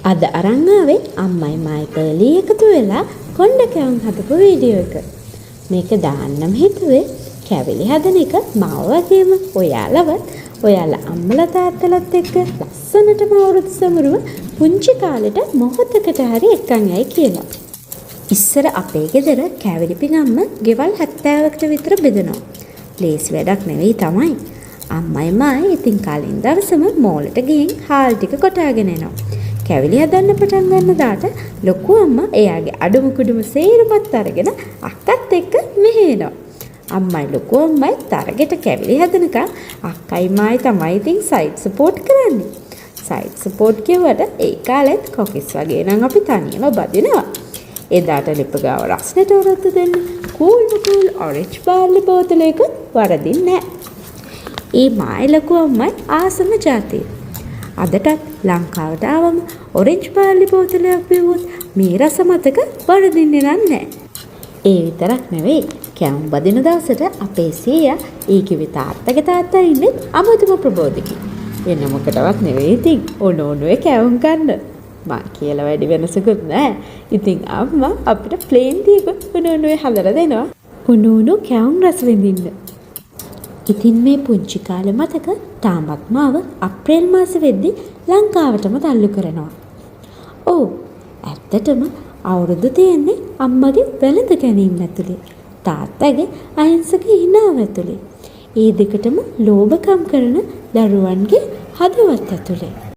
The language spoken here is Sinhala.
අද අරන් ආවේ අම්මයි මයිපර්ලි එකතු වෙලා කොණ්ඩ කැවුම් හදපු වීඩියෝ එක. මේක දාන්නම් හිතුවේ කැවිලි හදන එක මාව වගේම ඔයාලා අම්මලා තාත්තලාත් එක්ක ලස්සනටම අවුරුදු සමරුව පුංචි කාලෙට මොහොතකට හරි එක්කන් යයි කියලා. ඉස්සර අපේ ගෙදර කැවිලි පිඟම්ම ගෙවල් 70කට විතර බෙදනවා. ලේසි වැඩක් නෙවෙයි තමයි. අම්මයි මායි ඉතින් කලින් දවසම මෝලට ගිහින් හාල් ටික කොටාගෙන එනවා. කැවිලි හදන්න පටන් ගන්න දාට ලොකු අම්මා එයාගේ අඩුම කුඩුම සේරමත් අරගෙන අක්කත් එක්ක මෙහෙ එනවා. අම්මයි ලොකු අම්මයි තරගෙට කැවිලි හදනකම් අක්කයි මායි තමයි ඉතින් සයිඩ් සපෝට් කරන්නේ. සයිඩ් සපෝට් කියුවට ඒ කාලෙත් කොකිස් වගේ නම් අපි තනියම බදිනවා. එදාට ලිප ගාව රස්නෙට වරද්ද දෙන්න කූල් ඔරෙන්ජ් බාර්ලි බෝතලයක වරදින්නේ නැහැ. ඒ මායි ලොකු අම්මයි ආසම જાතිය. අදටත් ලංකාවට ආවම ඔරෙන්ජ් බාර්ලි බෝතලයක් බිව්වොත් මේ රස මතක වරදින්නේ නැහැ. ඒ විතරක් නෙවෙයි කැවුම් බදින දවසට අපේ සීයා ඊකිවි තාත්තගේ තාත්තා ඉන්නේ අමුතුම ප්‍රබෝධකි. වෙන මොකටවත් නෙවෙයි ඉතින් ඕනෝනුවේ කැවුම් ගන්න. මා කියලා වැඩි වෙනසකුත් නැහැ. ඉතින් අම්මා අපිට ප්ලේන් දීක ඕනෝනුවේ හදලා දෙනවා. ඕනෝනු කැවුම් රස විඳින්න. ඉතින් මේ පුංචි කාලේ මතක තාමත් මාව අප්‍රේල් මාසෙ වෙද්දි ලංකාවටම තල්ලු කරනවා. ඔව් ඇත්තටම අවුරුදු තියෙන්නේ අම්මගේ වැළඳ ගැනීම ඇතුලේ. තාත්තගේ අහිංසක හිනාව ඇතුලේ. ඒ දෙකටම ලෝභකම් කරන දරුවන්ගේ හදවත් ඇතුලේ.